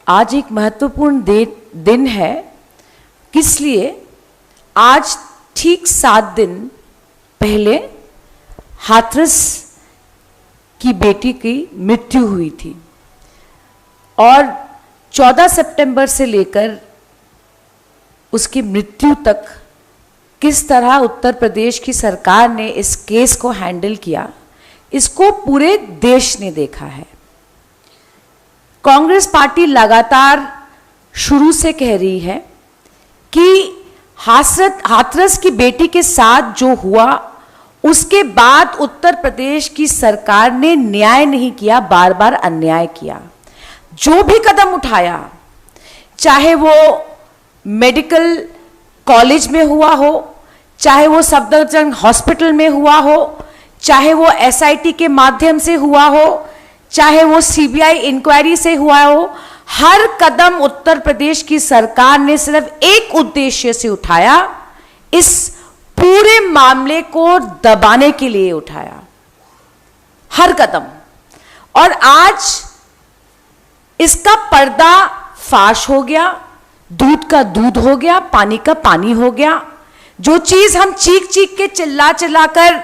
आज एक महत्वपूर्ण दिन है। किस लिए? आज ठीक 7 दिन पहले हाथरस की बेटी की मृत्यु हुई थी और 14 सितंबर से लेकर उसकी मृत्यु तक किस तरह उत्तर प्रदेश की सरकार ने इस केस को हैंडल किया, इसको पूरे देश ने देखा है। कांग्रेस पार्टी लगातार शुरू से कह रही है कि हाथरस की बेटी के साथ जो हुआ उसके बाद उत्तर प्रदेश की सरकार ने न्याय नहीं किया, बार बार अन्याय किया। जो भी कदम उठाया, चाहे वो मेडिकल कॉलेज में हुआ हो, चाहे वो सफदरजंग हॉस्पिटल में हुआ हो, चाहे वो एसआईटी के माध्यम से हुआ हो, चाहे वो सीबीआई इंक्वायरी से हुआ हो, हर कदम उत्तर प्रदेश की सरकार ने सिर्फ एक उद्देश्य से उठाया, इस पूरे मामले को दबाने के लिए उठाया, हर कदम। और आज इसका पर्दा फाश हो गया, दूध का दूध हो गया, पानी का पानी हो गया। जो चीज हम चीख चीख के चिल्ला कर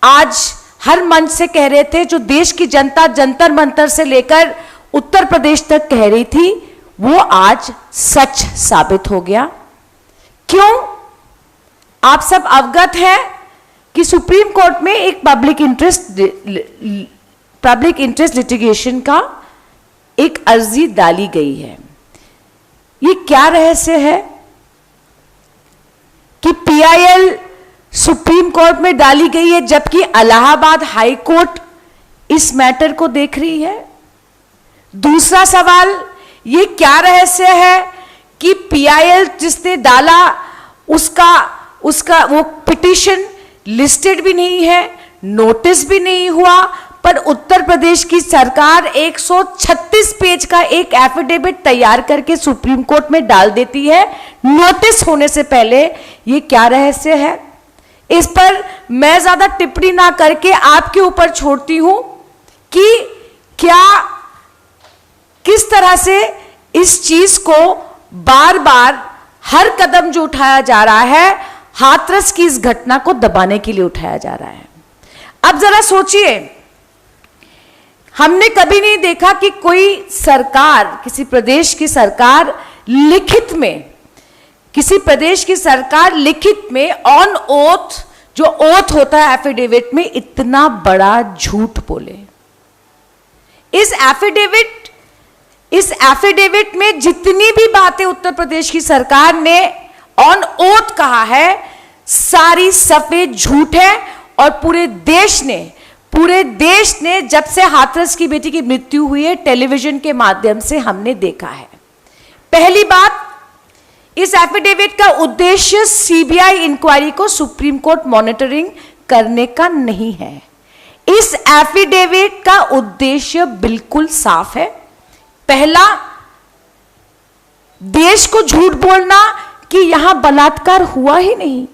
आज हर मंच से कह रहे थे, जो देश की जनता जंतर मंतर से लेकर उत्तर प्रदेश तक कह रही थी, वो आज सच साबित हो गया। क्यों? आप सब अवगत हैं कि सुप्रीम कोर्ट में एक पब्लिक इंटरेस्ट लिटिगेशन का एक अर्जी डाली गई है। ये क्या रहस्य है कि पीआईएल सुप्रीम कोर्ट में डाली गई है जबकि इलाहाबाद हाई कोर्ट इस मैटर को देख रही है? दूसरा सवाल, ये क्या रहस्य है कि पीआईएल जिसने डाला उसका वो पिटीशन लिस्टेड भी नहीं है, नोटिस भी नहीं हुआ, पर उत्तर प्रदेश की सरकार 136 पेज का एक एफिडेविट तैयार करके सुप्रीम कोर्ट में डाल देती है नोटिस होने से पहले। ये क्या रहस्य है? इस पर मैं ज्यादा टिप्पणी ना करके आपके ऊपर छोड़ती हूं कि क्या किस तरह से इस चीज को बार बार हर कदम जो उठाया जा रहा है, हाथरस की इस घटना को दबाने के लिए उठाया जा रहा है। अब जरा सोचिए, हमने कभी नहीं देखा कि कोई सरकार, किसी प्रदेश की सरकार लिखित में ऑन ओथ, जो ओथ होता है एफिडेविट में, इतना बड़ा झूठ बोले। इस एफिडेविट में जितनी भी बातें उत्तर प्रदेश की सरकार ने ऑन ओथ कहा है, सारी सफेद झूठ है। और पूरे देश ने जब से हाथरस की बेटी की मृत्यु हुई है, टेलीविजन के माध्यम से हमने देखा है। पहली बात, इस एफिडेविट का उद्देश्य सीबीआई इंक्वायरी को सुप्रीम कोर्ट मॉनिटरिंग करने का नहीं है। इस एफिडेविट का उद्देश्य बिल्कुल साफ है। पहला, देश को झूठ बोलना कि यहां बलात्कार हुआ ही नहीं,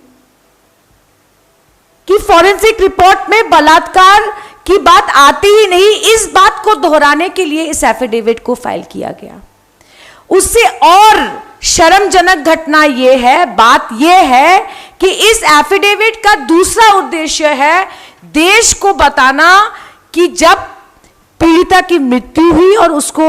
कि फॉरेंसिक रिपोर्ट में बलात्कार की बात आती ही नहीं, इस बात को दोहराने के लिए इस एफिडेविट को फाइल किया गया। उससे और शर्मजनक घटना बात यह है कि इस एफिडेविट का दूसरा उद्देश्य है देश को बताना कि जब पीड़िता की मृत्यु हुई और उसको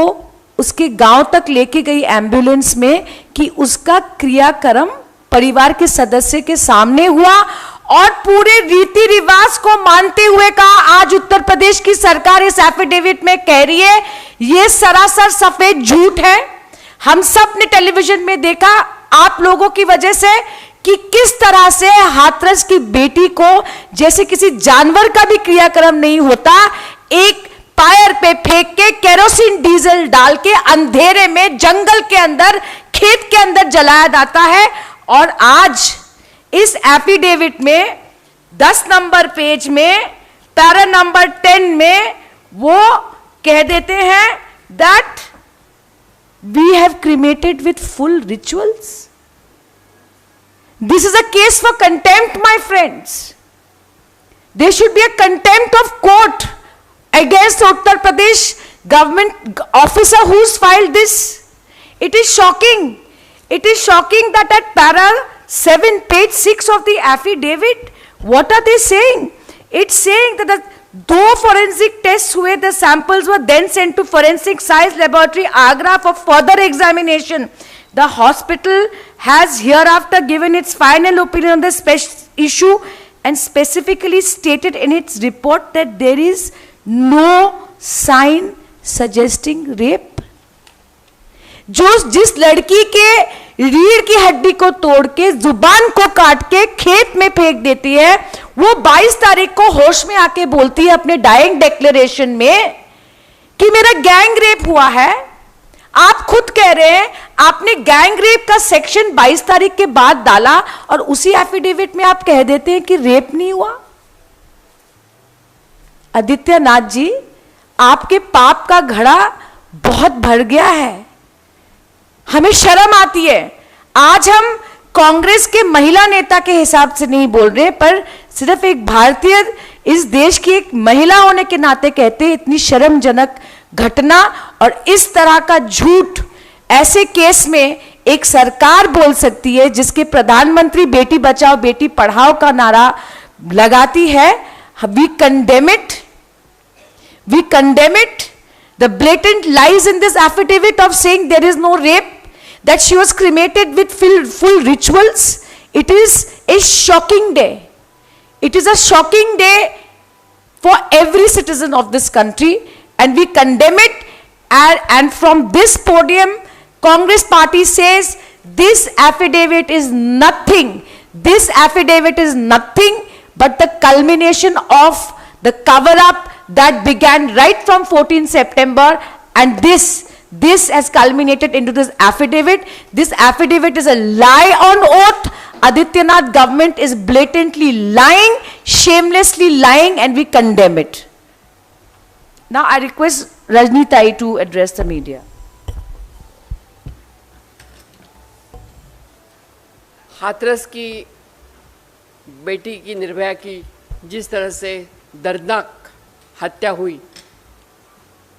उसके गांव तक लेके गई एम्बुलेंस में, कि उसका क्रियाक्रम परिवार के सदस्य के सामने हुआ और पूरे रीति रिवाज को मानते हुए कहा। आज उत्तर प्रदेश की सरकार इस एफिडेविट में कह रही है यह सरासर सफेद झूठ है। हम सब ने टेलीविजन में देखा, आप लोगों की वजह से, कि किस तरह से हाथरस की बेटी को, जैसे किसी जानवर का भी क्रियाक्रम नहीं होता, एक फायर पे फेंक के केरोसिन डीजल डाल के अंधेरे में जंगल के अंदर, खेत के अंदर जलाया जाता है। और आज इस एफिडेविट में 10 नंबर पेज में पैरा नंबर 10 में वो कह देते हैं that we have cremated with full rituals. This is a case for contempt, my friends. There should be a contempt of court against Uttar Pradesh government officer who's filed this It is shocking. It is shocking that at para 7, page 6 of the affidavit, what are they saying? It's saying that though forensic tests हुए, the samples were then sent to Forensic Science Laboratory, Agra, for further examination. The hospital has hereafter given its final opinion on the issue and specifically stated in its report that there is no sign suggesting rape. जिस लड़की के रीढ़ की हड्डी को तोड़ के जुबान को काट के खेत में फेंक देती है, वो 22 तारीख को होश में आके बोलती है अपने डाइंग डिक्लेरेशन में कि मेरा गैंग रेप हुआ है। आप खुद कह रहे हैं आपने गैंग रेप का सेक्शन 22 तारीख के बाद डाला और उसी एफिडेविट में आप कह देते हैं कि रेप नहीं हुआ। आदित्यनाथ जी, आपके पाप का घड़ा बहुत भर गया है, हमें शर्म आती है। आज हम कांग्रेस के महिला नेता के हिसाब से नहीं बोल रहे, पर सिर्फ एक भारतीय, इस देश की एक महिला होने के नाते कहते हैं, इतनी शर्मजनक घटना और इस तरह का झूठ ऐसे केस में एक सरकार बोल सकती है जिसके प्रधानमंत्री बेटी बचाओ बेटी पढ़ाओ का नारा लगाती है। We condemn it, we condemn it. The blatant lies in this affidavit of saying there is no rape, that she was cremated with full rituals. It is a shocking day. It is a shocking day for every citizen of this country, and we condemn it. And from this podium, Congress party says this affidavit is nothing. This affidavit is nothing but the culmination of the cover-up that began right from 14 September, and this has culminated into this affidavit. This affidavit is a lie on oath. Adityanath government is blatantly lying, shamelessly lying, and we condemn it. Now I request Rajni Tai to address the media. Hathras की बेटी की, निर्भया की जिस तरह से दर्दनाक हत्या हुई,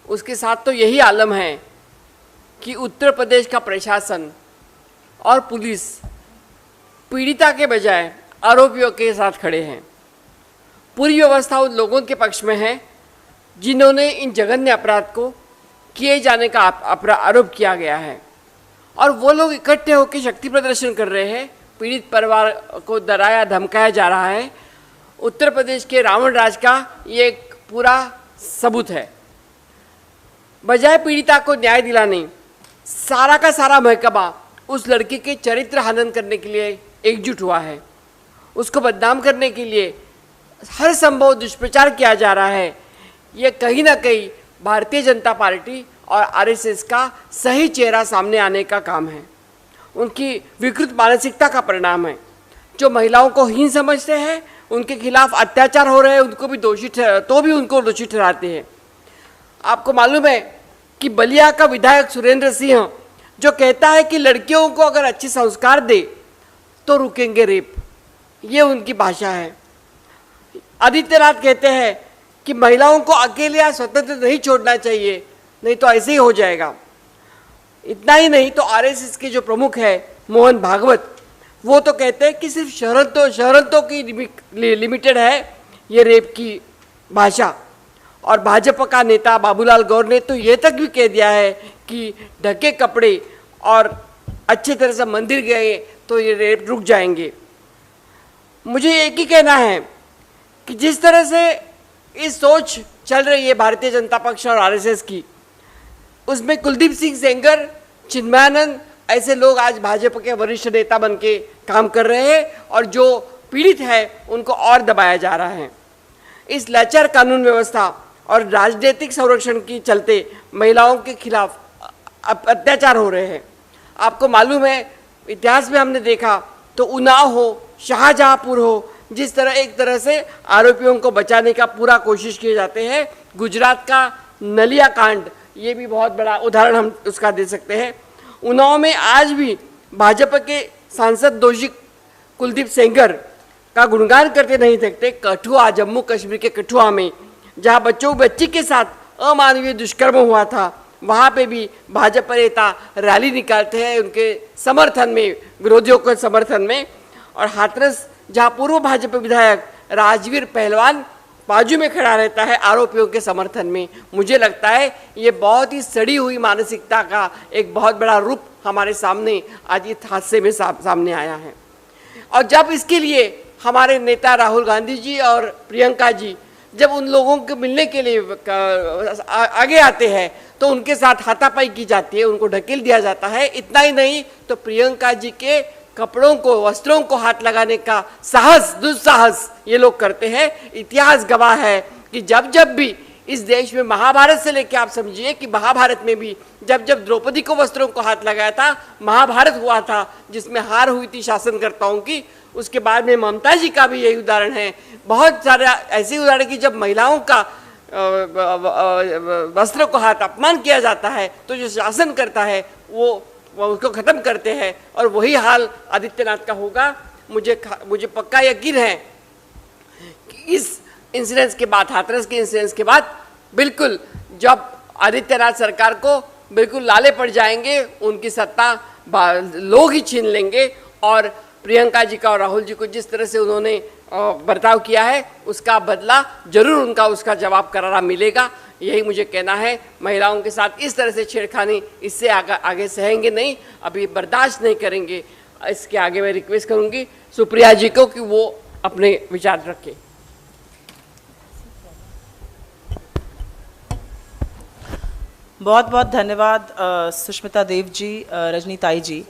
उसके साथ तो यही आलम है कि उत्तर प्रदेश का प्रशासन और पुलिस पीड़िता के बजाय आरोपियों के साथ खड़े हैं। पूरी व्यवस्था उन लोगों के पक्ष में है जिन्होंने इन जघन्य अपराध को किए जाने का आरोप किया गया है, और वो लोग इकट्ठे होकर शक्ति प्रदर्शन कर रहे हैं। पीड़ित परिवार को डराया धमकाया जा रहा है। उत्तर प्रदेश के रावण राज का ये एक पूरा सबूत है। बजाय पीड़िता को न्याय दिलाने, सारा का सारा महकमा उस लड़की के चरित्र हनन करने के लिए एकजुट हुआ है। उसको बदनाम करने के लिए हर संभव दुष्प्रचार किया जा रहा है। ये कहीं ना कहीं भारतीय जनता पार्टी और आरएसएस का सही चेहरा सामने आने का काम है। उनकी विकृत मानसिकता का परिणाम है। जो महिलाओं को हीन समझते हैं, उनके खिलाफ अत्याचार हो रहे हैं, उनको भी उनको दोषी ठहराते हैं। आपको मालूम है कि बलिया का विधायक सुरेंद्र सिंह जो कहता है कि लड़कियों को अगर अच्छे संस्कार दे तो रुकेंगे रेप, ये उनकी भाषा है। आदित्यनाथ कहते हैं कि महिलाओं को अकेले या स्वतंत्र नहीं छोड़ना चाहिए, नहीं तो ऐसे ही हो जाएगा। इतना ही नहीं तो आरएसएस के जो प्रमुख है मोहन भागवत, वो तो कहते हैं कि सिर्फ शहरतों की लिमिटेड है ये रेप की भाषा। और भाजपा का नेता बाबूलाल गौर ने तो ये तक भी कह दिया है कि ढके कपड़े और अच्छे तरह से मंदिर गए तो ये रेप रुक जाएंगे। मुझे एक ही कहना है कि जिस तरह से इस सोच चल रही है भारतीय जनता पक्ष और आरएसएस की, उसमें कुलदीप सिंह सेंगर, चिन्मयानंद ऐसे लोग आज भाजपा के वरिष्ठ नेता बन के काम कर रहे हैं, और जो पीड़ित है उनको और दबाया जा रहा है। इस लाचार कानून व्यवस्था और राजनीतिक संरक्षण के चलते महिलाओं के खिलाफ अत्याचार हो रहे हैं। आपको मालूम है, इतिहास में हमने देखा तो उन्नाव हो, शाहजहांपुर हो, जिस तरह एक तरह से आरोपियों को बचाने का पूरा कोशिश किए जाते हैं। गुजरात का नलिया कांड, ये भी बहुत बड़ा उदाहरण हम उसका दे सकते हैं। उन्नाव में आज भी भाजपा के सांसद दोषी कुलदीप सेंगर का गुणगान करते नहीं थकते। कठुआ, जम्मू कश्मीर के कठुआ में जहाँ बच्ची के साथ अमानवीय दुष्कर्म हुआ था, वहाँ पे भी भाजपा नेता रैली निकालते हैं उनके समर्थन में, विरोधियों के समर्थन में। और हाथरस जहाँ पूर्व भाजपा विधायक राजवीर पहलवान बाजू में खड़ा रहता है आरोपियों के समर्थन में। मुझे लगता है ये बहुत ही सड़ी हुई मानसिकता का एक बहुत बड़ा रूप हमारे सामने आज इस हादसे में सामने आया है। और जब इसके लिए हमारे नेता राहुल गांधी जी और प्रियंका जी जब उन लोगों को मिलने के लिए आगे आते हैं तो उनके साथ हाथापाई की जाती है, उनको ढकेल दिया जाता है। इतना ही नहीं तो प्रियंका जी के कपड़ों को, वस्त्रों को हाथ लगाने का साहस, दुस्साहस ये लोग करते हैं। इतिहास गवाह है कि जब जब भी इस देश में महाभारत से लेकर आप समझिए कि महाभारत में भी जब जब द्रौपदी को वस्त्रों को हाथ लगाया था, महाभारत हुआ था जिसमें हार हुई थी शासनकर्ताओं की। उसके बाद में ममता जी का भी यही उदाहरण है। बहुत सारे ऐसे उदाहरण की जब महिलाओं का वस्त्र को हाथ अपमान किया जाता है तो जो शासन करता है वो उसको खत्म करते हैं। और वही हाल आदित्यनाथ का होगा। मुझे पक्का यकीन है कि इस इंसिडेंस के बाद, हाथरस के इंसिडेंस के बाद बिल्कुल जब आदित्यनाथ सरकार को बिल्कुल लाले पड़ जाएंगे, उनकी सत्ता लोग ही छीन लेंगे। और प्रियंका जी का और राहुल जी को जिस तरह से उन्होंने बर्ताव किया है उसका बदला जरूर उनका उसका जवाब करारा मिलेगा। यही मुझे कहना है। महिलाओं के साथ इस तरह से छेड़खानी इससे आगे सहेंगे नहीं, अभी बर्दाश्त नहीं करेंगे। इसके आगे मैं रिक्वेस्ट करूंगी सुप्रिया जी को कि वो अपने विचार रखें। बहुत बहुत धन्यवाद सुष्मिता देव जी, रजनीताई जी।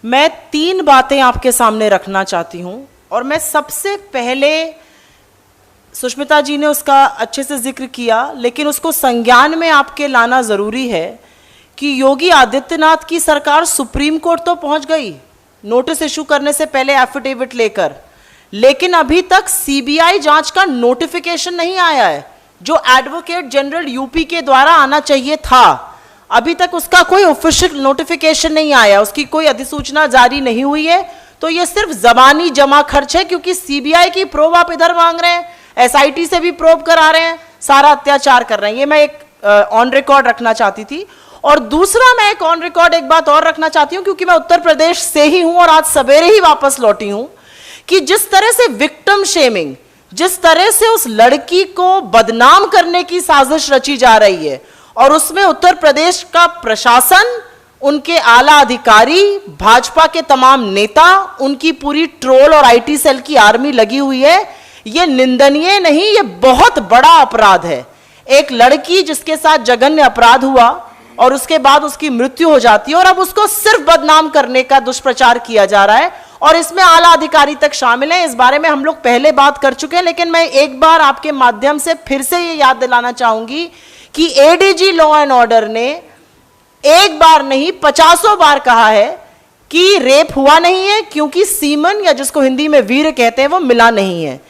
मैं 3 बातें आपके सामने रखना चाहती हूं और मैं सबसे पहले, सुष्मिता जी ने उसका अच्छे से जिक्र किया लेकिन उसको संज्ञान में आपके लाना ज़रूरी है कि योगी आदित्यनाथ की सरकार सुप्रीम कोर्ट तो पहुंच गई नोटिस इशू करने से पहले एफिडेविट लेकर, लेकिन अभी तक सीबीआई जांच का नोटिफिकेशन नहीं आया है जो एडवोकेट जनरल यूपी के द्वारा आना चाहिए था। अभी तक उसका कोई ऑफिशियल नोटिफिकेशन नहीं आया, उसकी कोई अधिसूचना जारी नहीं हुई है। तो ये सिर्फ जबानी जमा खर्च है क्योंकि सीबीआई की प्रोब आप इधर मांग रहे हैं, एसआईटी से भी प्रोब करा रहे हैं, सारा अत्याचार कर रहे हैं। ये मैं एक ऑन रिकॉर्ड रखना चाहती थी। और दूसरा मैं एक ऑन रिकॉर्ड एक बात और रखना चाहती हूं क्योंकि मैं उत्तर प्रदेश से ही हूं और आज सवेरे ही वापस लौटी हूं कि जिस तरह से विक्टिम शेमिंग, जिस तरह से उस लड़की को बदनाम करने की साजिश रची जा रही है और उसमें उत्तर प्रदेश का प्रशासन, उनके आला अधिकारी, भाजपा के तमाम नेता, उनकी पूरी ट्रोल और आईटी सेल की आर्मी लगी हुई है, ये निंदनीय नहीं, ये बहुत बड़ा अपराध है। एक लड़की जिसके साथ जघन्य अपराध हुआ और उसके बाद उसकी मृत्यु हो जाती है और अब उसको सिर्फ बदनाम करने का दुष्प्रचार किया जा रहा है और इसमें आला अधिकारी तक शामिल हैं। इस बारे में हम लोग पहले बात कर चुके हैं लेकिन मैं एक बार आपके माध्यम से फिर से ये याद दिलाना चाहूंगी कि एडीजी लॉ एंड ऑर्डर ने एक बार नहीं 50 बार कहा है कि रेप हुआ नहीं है क्योंकि सीमन या जिसको हिंदी में वीर कहते हैं वो मिला नहीं है।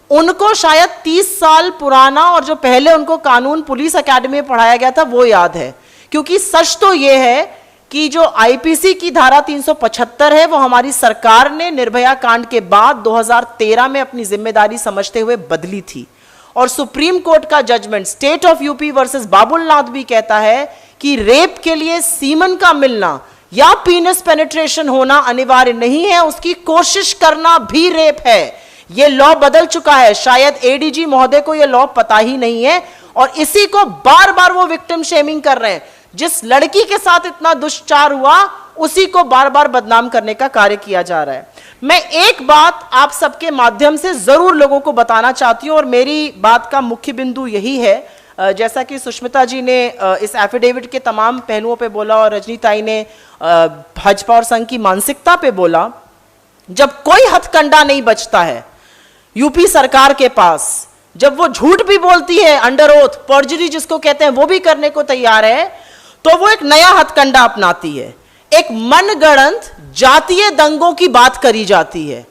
उनको शायद 30 साल पुराना और जो पहले उनको कानून पुलिस एकेडमी में पढ़ाया गया था वो याद है, क्योंकि सच तो ये है कि जो आईपीसी की धारा 375 है वो हमारी सरकार ने निर्भया कांड के बाद 2013 में अपनी जिम्मेदारी समझते हुए बदली थी। और सुप्रीम कोर्ट का judgement state of UP versus Babulnath भी कहता है कि रेप के लिए सीमन का मिलना या पीनस पेनिट्रेशन होना अनिवार्य नहीं है, उसकी कोशिश करना भी रेप है। यह लॉ बदल चुका है, शायद एडीजी महोदय को यह लॉ पता ही नहीं है और इसी को बार बार वो विक्टिम शेमिंग कर रहे हैं। जिस लड़की के साथ इतना दुष्चार हुआ उसी को बार बार बदनाम करने का कार्य किया जा रहा है। मैं एक बात आप सबके माध्यम से जरूर लोगों को बताना चाहती हूं और मेरी बात का मुख्य बिंदु यही है, जैसा कि सुष्मिता जी ने इस एफिडेविट के तमाम पहलुओं पे बोला और रजनीताई ने भाजपा और संघ की मानसिकता पे बोला, जब कोई हथकंडा नहीं बचता है यूपी सरकार के पास, जब वो झूठ भी बोलती है, अंडर ओथ पर्जरी जिसको कहते हैं वो भी करने को तैयार है, तो वो एक नया हथकंडा अपनाती है। एक मनगढ़ंत जातीय दंगों की बात करी जाती है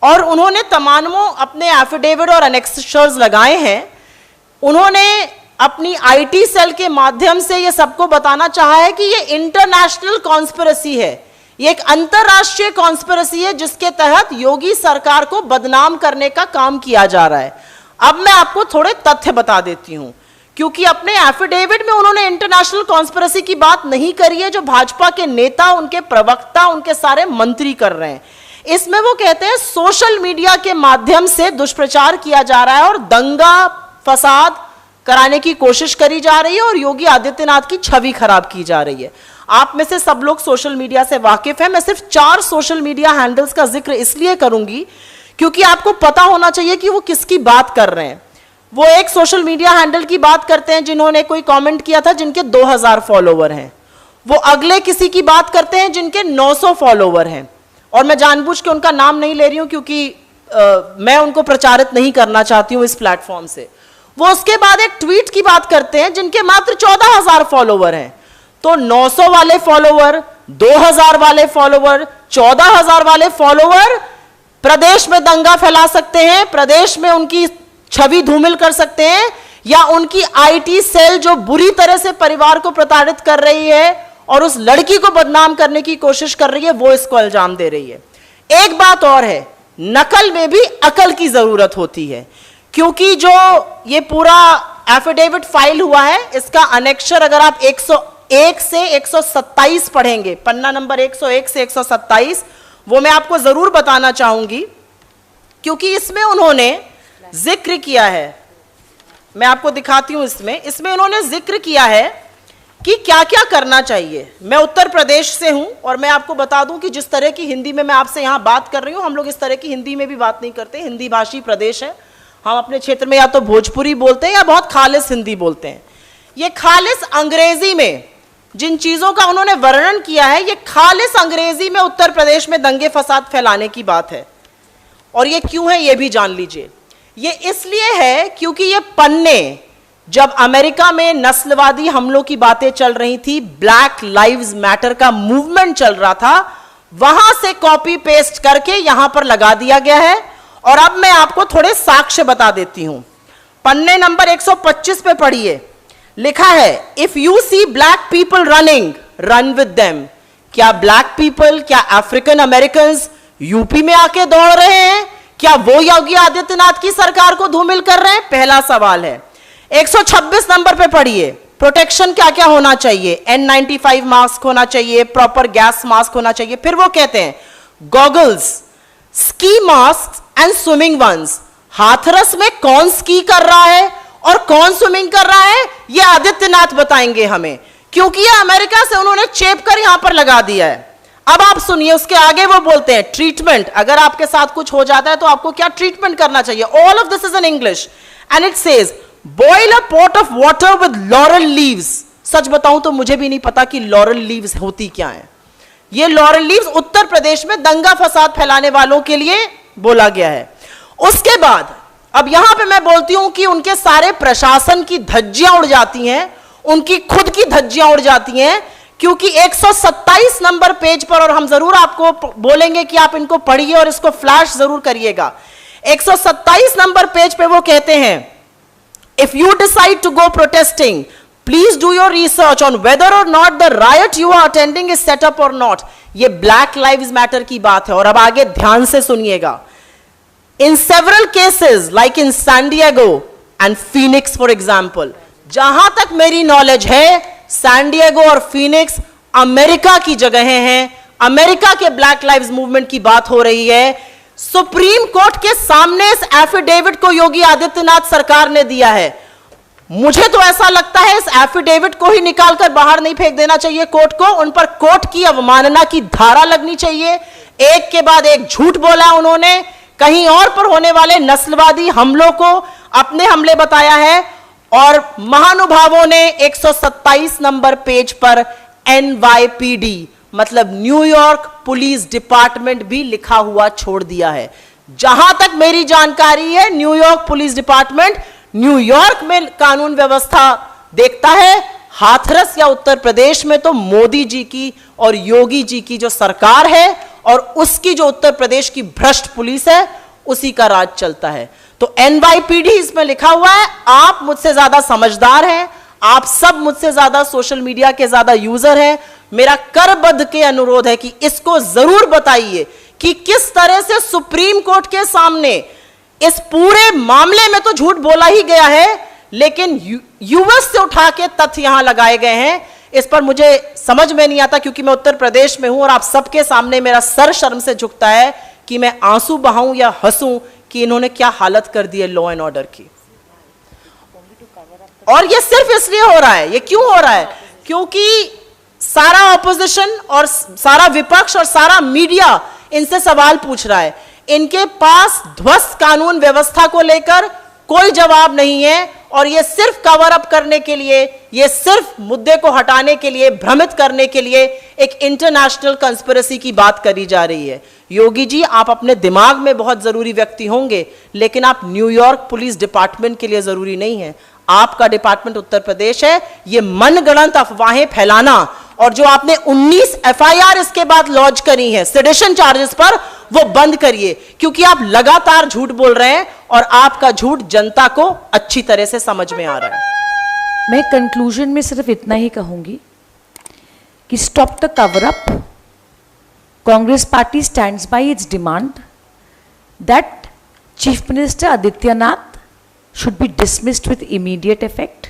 और उन्होंने तमामों अपने एफिडेविट और एनेक्सर्स लगाए हैं। उन्होंने अपनी आईटी सेल के माध्यम से ये सबको बताना चाहा है कि ये इंटरनेशनल कॉन्स्पिरेसी है, ये एक अंतरराष्ट्रीय कॉन्स्पिरेसी है जिसके तहत योगी सरकार को बदनाम करने का काम किया जा रहा है। अब मैं आपको थोड़े तथ्य बता देती हूं क्योंकि अपने एफिडेविट में उन्होंने इंटरनेशनल कॉन्स्पिरेसी की बात नहीं करी है जो भाजपा के नेता, उनके प्रवक्ता, उनके सारे मंत्री कर रहे हैं। इसमें वो कहते हैं सोशल मीडिया के माध्यम से दुष्प्रचार किया जा रहा है और दंगा फसाद कराने की कोशिश करी जा रही है और योगी आदित्यनाथ की छवि खराब की जा रही है। आप में से सब लोग सोशल मीडिया से वाकिफ हैं। मैं सिर्फ 4 सोशल मीडिया हैंडल्स का जिक्र इसलिए करूंगी क्योंकि आपको पता होना चाहिए कि वो किसकी बात कर रहे हैं। वो एक सोशल मीडिया हैंडल की बात करते हैं जिन्होंने कोई कमेंट किया था जिनके 2000 फॉलोवर हैं। वो अगले किसी की बात करते हैं जिनके 900 फॉलोवर हैं, और मैं जानबूझ के उनका नाम नहीं ले रही हूं क्योंकि मैं उनको प्रचारित नहीं करना चाहती हूं इस प्लेटफॉर्म से। वो उसके बाद एक ट्वीट की बात करते हैं जिनके मात्र 14,000 फॉलोवर हैं। तो 900 वाले फॉलोवर, 2000 वाले फॉलोवर, 14,000 वाले फॉलोवर प्रदेश में दंगा फैला सकते हैं, प्रदेश में उनकी छवि धूमिल कर सकते हैं, या उनकी आईटी सेल जो बुरी तरह से परिवार को प्रताड़ित कर रही है और उस लड़की को बदनाम करने की कोशिश कर रही है, वो इसको इल्जाम दे रही है। एक बात और है, नकल में भी अकल की जरूरत होती है, क्योंकि जो ये पूरा एफिडेविट फाइल हुआ है इसका अनेक्शर अगर आप 101 से 127 पढ़ेंगे, पन्ना नंबर 101 से 127, वो मैं आपको जरूर बताना चाहूंगी क्योंकि इसमें उन्होंने जिक्र किया है। मैं आपको दिखाती हूं। इसमें उन्होंने जिक्र किया है कि क्या क्या करना चाहिए। मैं उत्तर प्रदेश से हूं और मैं आपको बता दूं कि जिस तरह की हिंदी में मैं आपसे यहां बात कर रही हूं, हम लोग इस तरह की हिंदी में भी बात नहीं करते। हिंदी भाषी प्रदेश है, हम अपने क्षेत्र में या तो भोजपुरी बोलते हैं या बहुत खालिस हिंदी बोलते हैं। ये खालिस अंग्रेजी में जिन चीजों का उन्होंने वर्णन किया है, ये खालिस अंग्रेजी में उत्तर प्रदेश में दंगे फसाद फैलाने की बात है। और ये क्यों है ये भी जान लीजिए। ये इसलिए है क्योंकि ये पन्ने जब अमेरिका में नस्लवादी हमलों की बातें चल रही थी, ब्लैक लाइव्स मैटर का मूवमेंट चल रहा था, वहां से कॉपी पेस्ट करके यहां पर लगा दिया गया है। और अब मैं आपको थोड़े साक्ष्य बता देती हूं। पन्ने नंबर 125 पे पढ़िए, लिखा है if you see black people running run with them. क्या ब्लैक पीपल, क्या अफ्रीकन अमेरिकन यूपी में आके दौड़ रहे हैं? क्या वो योगी आदित्यनाथ की सरकार को धूमिल कर रहे हैं? पहला सवाल है। 126 नंबर पे पढ़िए, प्रोटेक्शन क्या क्या होना चाहिए। N95 मास्क होना चाहिए, प्रॉपर गैस मास्क होना चाहिए। फिर वो कहते हैं goggles, ski mask and swimming ones. Hathras में कौन स्की कर रहा है और कौन स्विमिंग कर रहा है ये आदित्यनाथ बताएंगे हमें, क्योंकि ये अमेरिका से उन्होंने चेप कर यहां पर लगा दिया है। अब आप सुनिए, उसके आगे वो बोलते हैं ट्रीटमेंट, अगर आपके साथ कुछ हो जाता है तो आपको क्या ट्रीटमेंट करना चाहिए। All of this is in English and it says boil a pot of water with laurel leaves. सच बताऊं तो मुझे भी नहीं पता कि लॉरल लीव्स होती क्या है। ये लॉरल लीव्स उत्तर प्रदेश में दंगा फसाद फैलाने वालों के लिए बोला गया है। उसके बाद अब यहां पे मैं बोलती हूं कि उनके सारे प्रशासन की धज्जियां उड़ जाती हैं, उनकी खुद की धज्जियां उड़ जाती हैं, क्योंकि 127 नंबर पेज पर, और हम जरूर आपको बोलेंगे कि आप इनको पढ़िए और इसको फ्लैश जरूर करिएगा। 127 नंबर पेज पे वो कहते हैं if you decide to go protesting please do your research on whether और not the riot you are attending is set up और नॉट। ये ब्लैक लाइव्स मैटर की बात है। और अब आगे ध्यान से सुनिएगा। In several cases like in San Diego and Phoenix for example, जहां तक मेरी नॉलेज है सैन डिएगो और फीनिक्स अमेरिका की जगहें हैं। अमेरिका के ब्लैक लाइव्स मूवमेंट की बात हो रही है। सुप्रीम कोर्ट के सामने इस एफिडेविट को योगी आदित्यनाथ सरकार ने दिया है। मुझे तो ऐसा लगता है इस एफिडेविट को ही निकालकर बाहर नहीं फेंक देना चाहिए कोर्ट को, उन पर कोर्ट की अवमानना की धारा लगनी चाहिए। एक के बाद एक झूठ बोला उन्होंने, कहीं और पर होने वाले नस्लवादी हमलों को अपने हमले बताया है, और महानुभावों ने 127 नंबर पेज पर NYPD मतलब न्यूयॉर्क पुलिस डिपार्टमेंट भी लिखा हुआ छोड़ दिया है। जहां तक मेरी जानकारी है न्यूयॉर्क पुलिस डिपार्टमेंट न्यूयॉर्क में कानून व्यवस्था देखता है। हाथरस या उत्तर प्रदेश में तो मोदी जी की और योगी जी की जो सरकार है और उसकी जो उत्तर प्रदेश की भ्रष्ट पुलिस है उसी का राज चलता है। तो NYPD इसमें लिखा हुआ है। आप मुझसे ज्यादा समझदार हैं, आप सब मुझसे ज्यादा सोशल मीडिया के ज्यादा यूजर हैं। मेरा करबद्ध के अनुरोध है कि इसको जरूर बताइए कि किस तरह से सुप्रीम कोर्ट के सामने इस पूरे मामले में तो झूठ बोला ही गया है, लेकिन यूएस से उठा के तथ्य यहां लगाए गए हैं। इस पर मुझे समझ में नहीं आता, क्योंकि मैं उत्तर प्रदेश में हूं और आप सबके सामने मेरा सर शर्म से झुकता है कि मैं आंसू बहाऊं या हंसूं कि इन्होंने क्या हालत कर दी है लॉ एंड ऑर्डर की। और ये सिर्फ इसलिए हो रहा है, ये क्यों हो रहा है? क्योंकि सारा ऑपोजिशन और सारा विपक्ष और सारा मीडिया इनसे सवाल पूछ रहा है। इनके पास ध्वस्त कानून व्यवस्था को लेकर कोई जवाब नहीं है, और ये सिर्फ कवर अप करने के लिए, ये सिर्फ मुद्दे को हटाने के लिए, भ्रमित करने के लिए एक इंटरनेशनल कंस्पिरेसी की बात करी जा रही है। योगी जी, आप अपने दिमाग में बहुत जरूरी व्यक्ति होंगे, लेकिन आप न्यूयॉर्क पुलिस डिपार्टमेंट के लिए जरूरी नहीं है। आपका डिपार्टमेंट उत्तर प्रदेश है। ये मनगढ़ंत अफवाहें फैलाना, और जो आपने 19 एफआईआर इसके बाद लॉन्च करी है सेडिशन चार्जेस पर, वो बंद करिए, क्योंकि आप लगातार झूठ बोल रहे हैं और आपका झूठ जनता को अच्छी तरह से समझ में आ रहा है। मैं कंक्लूजन में सिर्फ इतना ही कहूंगी कि stop the cover up. Congress party stands by it's demand that chief minister Adityanath should be dismissed with immediate effect.